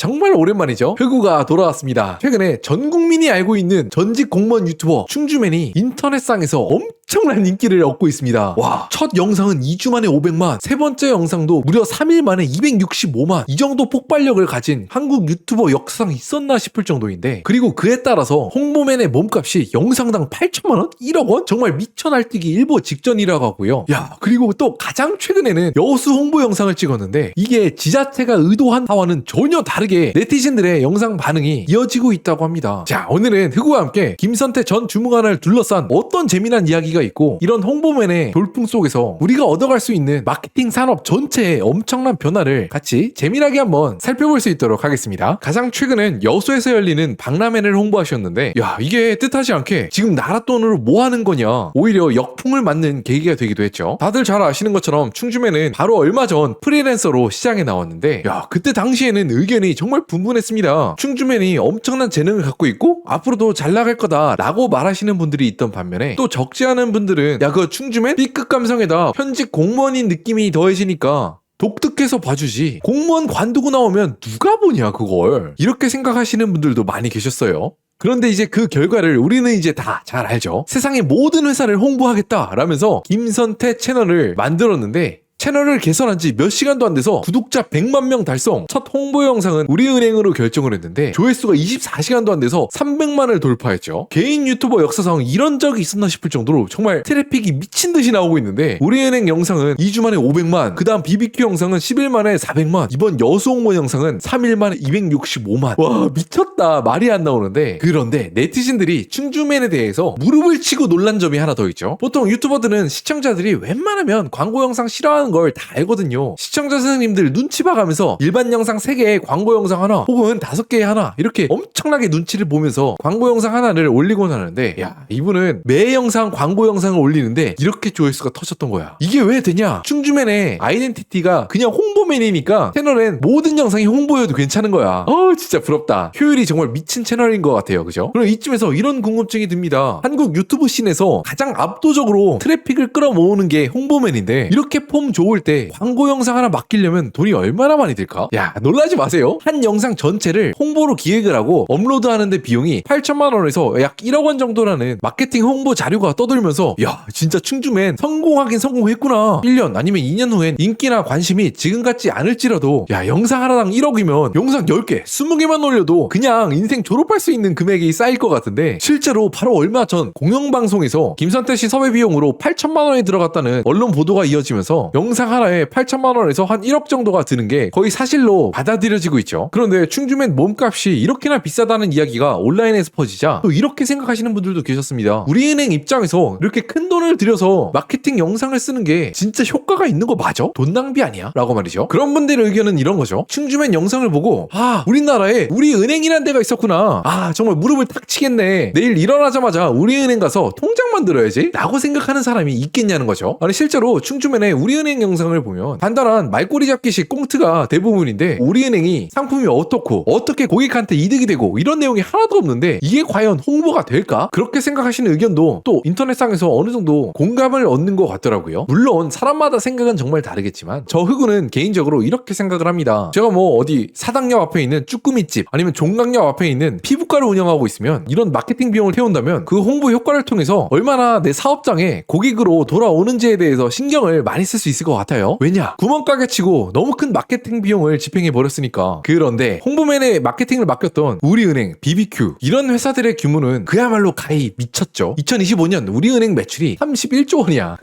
정말 오랜만이죠. 흑우가 돌아왔습니다. 최근에 전 국민이 알고 있는 전직 공무원 유튜버 충주맨이 인터넷상에서 엄청난 인기를 얻고 있습니다. 와, 첫 영상은 2주 만에 500만, 세 번째 영상도 무려 3일 만에 265만, 이 정도 폭발력을 가진 한국 유튜버 역사상 있었나 싶을 정도인데, 그리고 그에 따라서 홍보맨의 몸값이 영상당 8천만원? 1억원? 정말 미쳐 날뛰기 일보 직전이라고 하고요. 야, 그리고 또 가장 최근에는 여수 홍보 영상을 찍었는데 이게 지자체가 의도한 바와는 전혀 다르게 네티즌들의 영상 반응이 이어지고 있다고 합니다. 자, 오늘은 흑우와 함께 김선태 전 주무관을 둘러싼 어떤 재미난 이야기가 있고, 이런 홍보맨의 돌풍 속에서 우리가 얻어갈 수 있는 마케팅 산업 전체의 엄청난 변화를 같이 재미나게 한번 살펴볼 수 있도록 하겠습니다. 가장 최근엔 여수에서 열리는 박람회를 홍보하셨는데, 야, 이게 뜻하지 않게 지금 나라 돈으로 뭐 하는 거냐, 오히려 역풍을 맞는 계기가 되기도 했죠. 다들 잘 아시는 것처럼 충주맨은 바로 얼마 전 프리랜서로 시장에 나왔는데, 야, 그때 당시에는 의견이 정말 분분했습니다. 충주맨이 엄청난 재능을 갖고 있고 앞으로도 잘 나갈 거다 라고 말하시는 분들이 있던 반면에, 또 적지 않은 분들은 야, 그 충주맨 B급 감성에다 현직 공무원인 느낌이 더해지니까 독특해서 봐주지, 공무원 관두고 나오면 누가 보냐 그걸, 이렇게 생각하시는 분들도 많이 계셨어요. 그런데 이제 그 결과를 우리는 이제 다 잘 알죠. 세상의 모든 회사를 홍보하겠다 라면서 김선태 채널을 만들었는데, 채널을 개설한 지 몇 시간도 안 돼서 구독자 100만 명 달성, 첫 홍보 영상은 우리은행으로 결정을 했는데 조회수가 24시간도 안 돼서 300만을 돌파했죠. 개인 유튜버 역사상 이런 적이 있었나 싶을 정도로 정말 트래픽이 미친 듯이 나오고 있는데, 우리은행 영상은 2주 만에 500만, 그 다음 BBQ 영상은 10일 만에 400만, 이번 여수 홍보 영상은 3일 만에 265만. 와, 미쳤다. 말이 안 나오는데, 그런데 네티즌들이 충주맨에 대해서 무릎을 치고 놀란 점이 하나 더 있죠. 보통 유튜버들은 시청자들이 웬만하면 광고 영상 싫어하는 걸 다 알거든요. 시청자 선생님들 눈치 봐가면서 일반 영상 3개에 광고 영상 하나, 혹은 5개에 하나, 이렇게 엄청나게 눈치를 보면서 광고 영상 하나를 올리곤 하는데, 야, 이분은 매 영상 광고 영상을 올리는데 이렇게 조회수가 터졌던 거야. 이게 왜 되냐? 충주맨의 아이덴티티가 그냥 홍보맨이니까 채널엔 모든 영상이 홍보여도 괜찮은 거야. 진짜 부럽다. 효율이 정말 미친 채널인 것 같아요. 그죠? 그럼 이쯤에서 이런 궁금증이 듭니다. 한국 유튜브 씬에서 가장 압도적으로 트래픽을 끌어모으는 게 홍보맨인데, 이렇게 폼 좋을 때 광고 영상 하나 맡기려면 돈이 얼마나 많이 들까? 야, 놀라지 마세요. 한 영상 전체를 홍보로 기획을 하고 업로드하는데 비용이 8천만 원에서 약 1억 원 정도라는 마케팅 홍보 자료가 떠들면서, 야, 진짜 충주맨 성공하긴 성공했구나. 1년 아니면 2년 후엔 인기나 관심이 지금 같지 않을지라도, 야, 영상 하나당 1억이면 영상 10개, 20개만 올려도 그냥 인생 졸업할 수 있는 금액이 쌓일 것 같은데, 실제로 바로 얼마 전 공영방송에서 김선태 씨 섭외 비용으로 8천만 원이 들어갔다는 언론 보도가 이어지면서 영상 하나에 8천만 원에서 한 1억 정도가 드는 게 거의 사실로 받아들여지고 있죠. 그런데 충주맨 몸값이 이렇게나 비싸다는 이야기가 온라인에서 퍼지자 또 이렇게 생각하시는 분들도 계셨습니다. 우리은행 입장에서 이렇게 큰 돈을 들여서 마케팅 영상을 쓰는 게 진짜 효과가 있는 거 맞아? 돈 낭비 아니야? 라고 말이죠. 그런 분들의 의견은 이런 거죠. 충주맨 영상을 보고, 아, 우리나라에 우리은행이란 데가 있었구나. 아, 정말 무릎을 탁 치겠네. 내일 일어나자마자 우리은행 가서 통장 만들어야지 라고 생각하는 사람이 있겠냐는 거죠. 아니, 실제로 충주맨의 우리은행 영상을 보면 간단한 말꼬리 잡기식 꽁트가 대부분인데, 우리은행이 상품이 어떻고 어떻게 고객한테 이득이 되고 이런 내용이 하나도 없는데 이게 과연 홍보가 될까? 그렇게 생각하시는 의견도 또 인터넷상에서 어느 정도 공감을 얻는 것 같더라고요. 물론 사람마다 생각은 정말 다르겠지만 저 흑우는 개인적으로 이렇게 생각을 합니다. 제가 뭐 어디 사당역 앞에 있는 쭈꾸미집 아니면 종강역 앞에 있는 피부과를 운영하고 있으면 이런 마케팅 비용을 태운다면 그 홍보 효과를 통해서 얼마나 내 사업장에 고객으로 돌아오는지에 대해서 신경을 많이 쓸 수 있을 것 같아요. 왜냐? 구멍가게 치고 너무 큰 마케팅 비용을 집행해버렸으니까. 그런데 홍보맨의 마케팅을 맡겼던 우리은행, BBQ 이런 회사들의 규모는 그야말로 가히 미쳤죠. 2025년 우리은행 매출이 31조 원이야.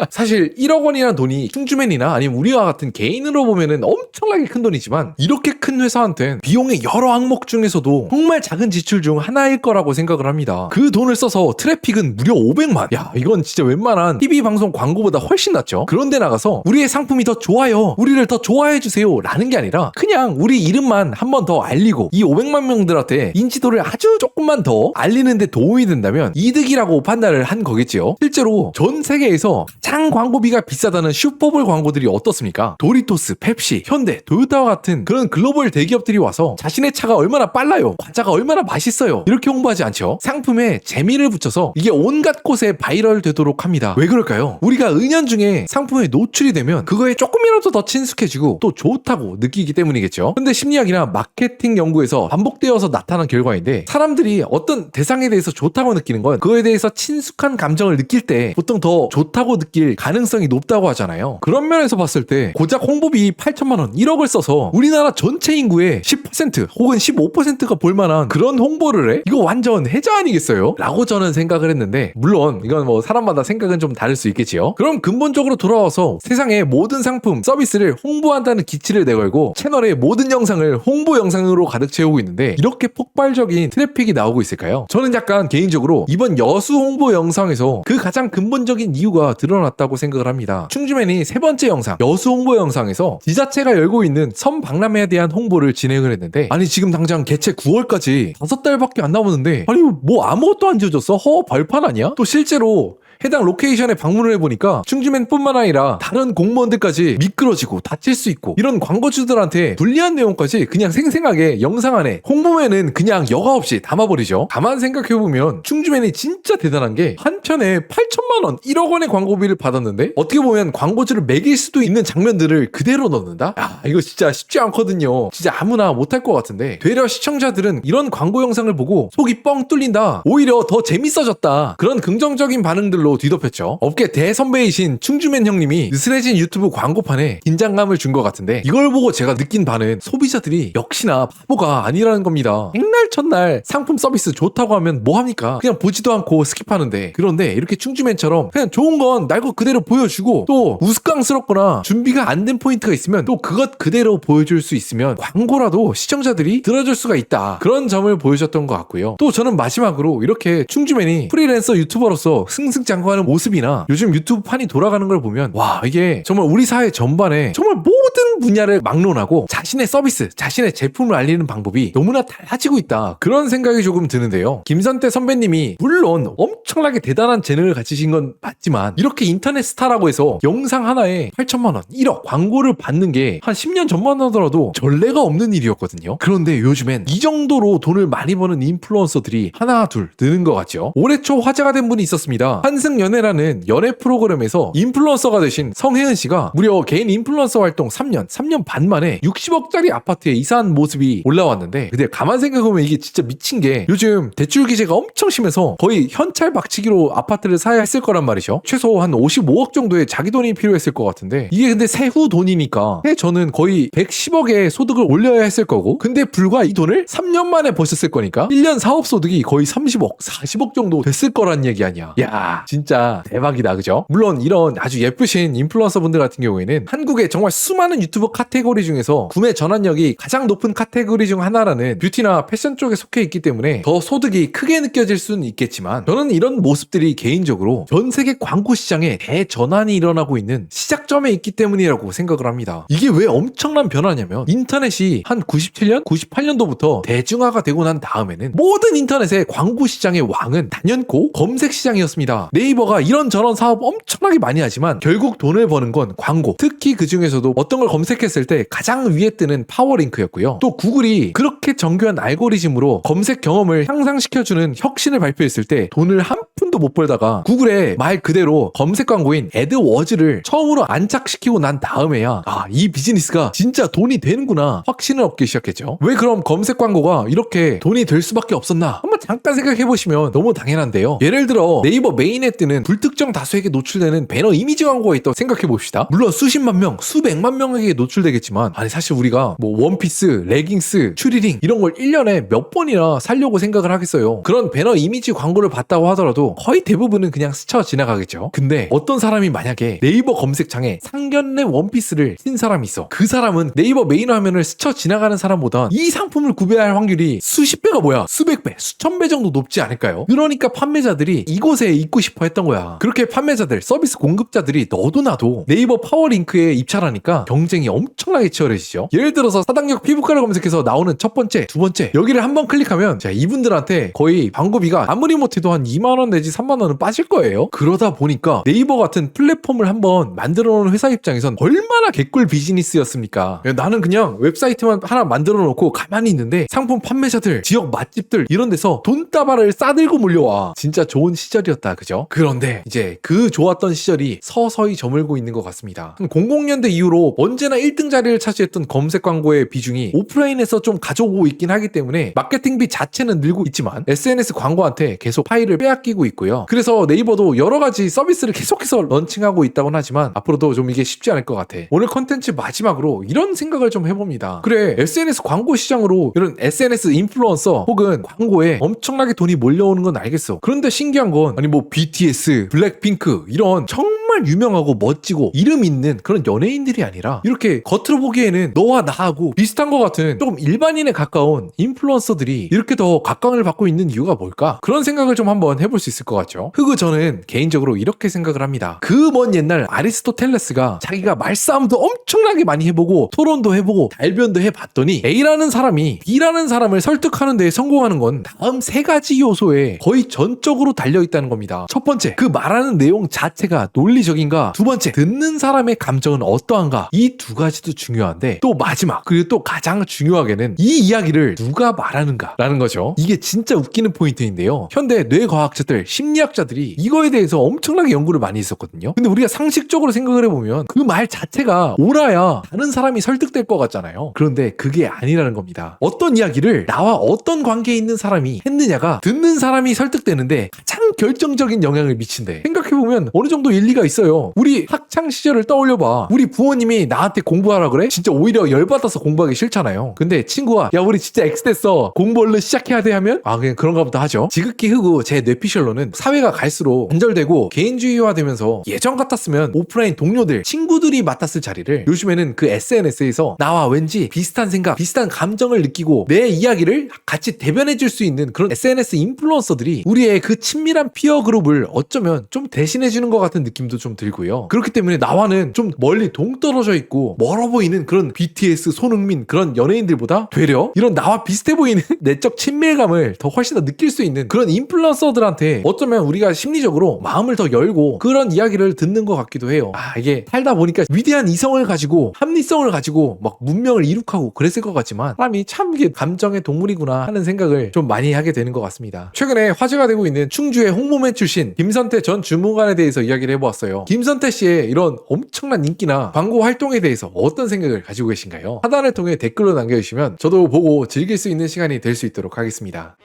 사실 1억 원이라는 돈이 충주맨이나 아니면 우리와 같은 개인으로 보면은 엄청나게 큰 돈이지만, 이렇게 큰 회사한텐 비용의 여러 항목 중에서도 정말 작은 지출 중 하나일 거라고 생각을 합니다. 그 돈을 써서 트래픽은 무려 500만. 야, 이건 진짜 웬만한 TV 방송 광고보다 훨씬 낫죠. 그런데 나가서 우리의 상품이 더 좋아요, 우리를 더 좋아해 주세요 라는 게 아니라 그냥 우리 이름만 한 번 더 알리고 이 500만 명들한테 인지도를 아주 조금만 더 알리는데 도움이 된다면 이득이라고 판단을 한 거겠지요. 실제로 전 세계에서 가장 광고비가 비싸다는 슈퍼볼 광고들이 어떻습니까? 도리토스, 펩시, 현대, 토요타와 같은 그런 글로벌 대기업들이 와서 자신의 차가 얼마나 빨라요, 과자가 얼마나 맛있어요 이렇게 홍보하지 않죠. 상품에 재미를 붙여서 이게 온갖 곳에 바이럴 되도록 합니다. 왜 그럴까요? 우리가 은연중에 상품에 노출이 되면 그거에 조금이라도 더 친숙해지고 또 좋다고 느끼기 때문이겠죠. 근데 심리학이나 마케팅 연구에서 반복되어서 나타난 결과인데, 사람들이 어떤 대상에 대해서 좋다고 느끼는 건 그거에 대해서 친숙한 감정을 느낄 때 보통 더 좋다고 느낄 가능성이 높다고 하잖아요. 그런 면에서 봤을 때 고작 홍보비 8천만 원, 1억을 써서 우리나라 전체 인구의 10% 혹은 15%가 볼만한 그런 홍보를 해? 이거 완전 해자 아니겠어요? 라고 저는 생각을 했는데, 물론 이건 뭐 사람마다 생각은 좀 다를 수 있겠지요. 그럼 근본적으로 돌아와서 세상의 모든 상품, 서비스를 홍보한다는 기치를 내걸고 채널의 모든 영상을 홍보 영상으로 가득 채우고 있는데 이렇게 폭발적인 트래픽이 나오고 있을까요? 저는 약간 개인적으로 이번 여수 홍보 영상에서 그 가장 근본적인 이유가 드러났다고 생각을 합니다. 충주맨이 세 번째 영상, 여수 홍보 영상에서 지자체가 열고 있는 섬 박람회에 대한 홍보를 진행을 했는데, 아니 지금 당장 개최 9월까지 5달밖에 안 남았는데 아니 뭐 아무것도 안 지어졌어? 허 벌판 아니야? 또 실제로 해당 로케이션에 방문을 해보니까 충주맨뿐만 아니라 다른 공무원들까지 미끄러지고 다칠 수 있고, 이런 광고주들한테 불리한 내용까지 그냥 생생하게 영상 안에 홍보맨은 그냥 여과 없이 담아버리죠. 가만 생각해보면 충주맨이 진짜 대단한 게 한 편에 8천만 원, 1억 원의 광고비를 받았는데 어떻게 보면 광고주를 매길 수도 있는 장면들을 그대로 넣는다? 야, 이거 진짜 쉽지 않거든요. 진짜 아무나 못할 것 같은데 되려 시청자들은 이런 광고 영상을 보고 속이 뻥 뚫린다, 오히려 더 재밌어졌다, 그런 긍정적인 반응들로 뒤덮였죠. 업계 대선배이신 충주맨 형님이 느슨해진 유튜브 광고판에 긴장감을 준 것 같은데, 이걸 보고 제가 느낀 바는 소비자들이 역시나 바보가 아니라는 겁니다. 백날 첫날 상품 서비스 좋다고 하면 뭐합니까? 그냥 보지도 않고 스킵하는데, 그런데 이렇게 충주맨처럼 그냥 좋은 건 날 것 그대로 보여주고, 또 우스꽝스럽거나 준비가 안 된 포인트가 있으면 또 그것 그대로 보여줄 수 있으면 광고라도 시청자들이 들어줄 수가 있다, 그런 점을 보여줬던 것 같고요. 또 저는 마지막으로 이렇게 충주맨이 프리랜서 유튜버로서 승승장구하는 모습이나 요즘 유튜브 판이 돌아가는 걸 보면, 와, 이게 정말 우리 사회 전반에 정말 모든 분야를 막론하고 자신의 서비스, 자신의 제품을 알리는 방법이 너무나 달라지고 있다, 그런 생각이 조금 드는데요. 김선태 선배님이 물론 엄청나게 대단한 재능을 가지신 건 맞지만, 이렇게 인터넷 스타라고 해서 영상 하나에 8천만 원, 1억 광고를 받는 게 한 10년 전만 하더라도 전례가 없는 일이었거든요. 그런데 요즘엔 이 정도로 돈을 많이 버는 인플루언서들이 하나 둘 느는 것 같죠. 올해 초 화제가 된 분이 있었습니다. 한승연애라는 연애 프로그램에서 인플루언서가 되신 성혜은 씨가 무려 개인 인플루언서 활동 3년 반 만에 60억짜리 아파트에 이사한 모습이 올라왔는데, 근데 가만 생각해보면 이게 진짜 미친 게, 요즘 대출 규제가 엄청 심해서 거의 현찰 박치기로 아파트를 사야 했을 거란 말이죠. 최소 한 55억 정도의 자기 돈이 필요했을 것 같은데, 이게 근데 세후 돈이니까 저는 거의 110억의 소득을 올려야 했을 거고, 근데 불과 이 돈을 3년 만에 버셨을 거니까 1년 사업 소득이 거의 30억, 40억 정도 됐을 거란 얘기 아니야. 야, 진짜 대박이다, 그죠? 물론 이런 아주 예쁘신 인플루언서 분들 같은 경우에는 한국의 정말 수많은 유튜버 카테고리 중에서 구매 전환력이 가장 높은 카테고리 중 하나라는 뷰티나 패션 쪽에 속해 있기 때문에 더 소득이 크게 느껴질 수는 있겠지만, 저는 이런 모습들이 개인적으로 전 세계 광고 시장에 대전환이 일어나고 있는 시작점에 있기 때문이라고 생각을 합니다. 이게 왜 엄청난 변화냐면, 인터넷이 한 97년, 98년도부터 대중화가 되고 난 다음에는 모든 인터넷의 광고 시장의 왕은 단연코 검색 시장이었습니다. 네이버가 이런저런 사업 엄청나게 많이 하지만 결국 돈을 버는 건 광고, 특히 그 중에서도 어떤 걸 검색했을 때 가장 위에 뜨는 파워링크였고요. 또 구글이 그렇게 정교한 알고리즘으로 검색 경험을 향상시켜주는 혁신을 발표했을 때 돈을 한 푼도 못 벌다가 구글의 말 그대로 검색 광고인 애드워즈를 처음으로 안착시키고 난 다음에야 이 비즈니스가 진짜 돈이 되는구나 확신을 얻기 시작했죠. 왜 그럼 검색 광고가 이렇게 돈이 될 수밖에 없었나? 한번 잠깐 생각해보시면 너무 당연한데요. 예를 들어 네이버 메인에 뜨는 불특정 다수에게 노출되는 배너 이미지 광고가 있다고 생각해봅시다. 물론 수십만 명, 수백만 명에게 노출되겠지만, 아니 사실 우리가 뭐 원피스, 레깅스, 추리닝 이런 걸 1년에 몇 번이나 살려고 생각을 하겠어요. 그런 배너 이미지 광고를 봤다고 하더라도 거의 대부분은 그냥 스쳐 지나가겠죠. 근데 어떤 사람이 만약에 네이버 검색창에 상견례 원피스를 친 사람이 있어. 그 사람은 네이버 메인 화면을 스쳐 지나가는 사람보다 이 상품을 구매할 확률이 수십 배가 뭐야, 수백 배, 수천 배 정도 높지 않을까요? 그러니까 판매자들이 이곳에 있고 싶어 했던 거야. 그렇게 판매자들, 서비스 공급자들이 너도 나도 네이버 파워링크에 입찰하니까 경쟁이 엄청나게 치열해지죠. 예를 들어서 사당역 피부과를 검색해서 나오는 첫 번째, 두 번째 여기를 한번 클릭하면 자, 이분들한테 거의 광고비가 아무리 못해도 한 2만원 내지 3만 원은 빠질 거예요. 그러다 보니까 네이버 같은 플랫폼을 한번 만들어 놓은 회사 입장에선 얼마나 개꿀 비즈니스였습니까? 나는 그냥 웹사이트만 하나 만들어 놓고 가만히 있는데 상품 판매자들, 지역 맛집들 이런 데서 돈다발을 싸들고 몰려와. 진짜 좋은 시절이었다, 그죠? 그런데 이제 그 좋았던 시절이 서서히 저물고 있는 것 같습니다. 00년대 이후로 언제나 1등 자리를 차지했던 검색 광고의 비중이 오프라인에서 좀 가져오고 있긴 하기 때문에 마케팅비 자체는 늘고 있지만 SNS 광고한테 계속 파일을 빼앗기고 있고요. 그래서 네이버도 여러 가지 서비스를 계속해서 런칭하고 있다고는 하지만 앞으로도 좀 이게 쉽지 않을 것 같아. 오늘 컨텐츠 마지막으로 이런 생각을 좀 해봅니다. 그래, SNS 광고 시장으로 이런 SNS 인플루언서 혹은 광고에 엄청나게 돈이 몰려오는 건 알겠어. 그런데 신기한 건 아니 뭐 BTS, 블랙핑크 이런 정말 유명하고 멋지고 이름 있는 그런 연예인들이 아니라 이렇게 겉으로 보기에는 너와 나하고 비슷한 것 같은 조금 일반인에 가까운 인플루언서들이 이렇게 더 각광을 받고 있는 이유가 뭘까? 그런 생각을 좀 한번 해볼 수 있을 것 같죠. 저는 개인적으로 이렇게 생각을 합니다. 그 먼 옛날 아리스토텔레스가 자기가 말싸움도 엄청나게 많이 해보고 토론도 해보고 달변도 해봤더니 A라는 사람이 B라는 사람을 설득하는 데 성공하는 건 다음 세 가지 요소에 거의 전적으로 달려있다는 겁니다. 첫 번째, 그 말하는 내용 자체가 논리적인가? 두 번째, 듣는 사람의 감정은 어떠한가? 이 두 가지도 중요한데 또 마지막, 그리고 또 가장 중요하게는 이 이야기를 누가 말하는가? 라는 거죠. 이게 진짜 웃기는 포인트인데요. 현대 뇌과학자들, 심리학자들이 이거에 대해서 엄청나게 연구를 많이 했었거든요. 근데 우리가 상식적으로 생각을 해보면 그 말 자체가 옳아야 다른 사람이 설득될 것 같잖아요. 그런데 그게 아니라는 겁니다. 어떤 이야기를 나와 어떤 관계에 있는 사람이 했느냐가 듣는 사람이 설득되는데 가장 결정적인 영향을 미친대. 생각해보면 어느 정도 일리가 있어요. 우리 학창 시절을 떠올려봐. 우리 부모님이 나한테 공부하라 그래? 진짜 오히려 열받아서 공부하기 싫잖아요. 근데 친구가 야 우리 진짜 X 됐어. 공부 얼른 시작해야 돼 하면 아 그냥 그런가 보다 하죠. 지극히 흑우 제 뇌피셜로는 사회가 갈수록 단절되고 개인주의화되면서 예전 같았으면 오프라인 동료들, 친구들이 맡았을 자리를 요즘에는 그 SNS에서 나와 왠지 비슷한 생각, 비슷한 감정을 느끼고 내 이야기를 같이 대변해줄 수 있는 그런 SNS 인플루언서들이 우리의 그 친밀한 피어 그룹을 어쩌면 좀 대신해주는 것 같은 느낌도 좀 들고요. 그렇기 때문에 나와는 좀 멀리 동떨어져 있고 멀어 보이는 그런 BTS, 손흥민 그런 연예인들보다 되려 이런 나와 비슷해 보이는 내적 친밀감을 더 훨씬 더 느낄 수 있는 그런 인플루언서들한테 어쩌면 우리가 심리적으로 마음을 더 열고 그런 이야기를 듣는 것 같기도 해요. 이게 살다 보니까 위대한 이성을 가지고 합리성을 가지고 막 문명을 이룩하고 그랬을 것 같지만 사람이 참 이게 감정의 동물이구나 하는 생각을 좀 많이 하게 되는 것 같습니다. 최근에 화제가 되고 있는 충주의 홍보맨 출신 김선태 전 주무관에 대해서 이야기를 해보았어요. 김선태 씨의 이런 엄청난 인기나 광고 활동에 대해서 어떤 생각을 가지고 계신가요? 하단을 통해 댓글로 남겨주시면 저도 보고 즐길 수 있는 시간이 될 수 있도록 하겠습니다.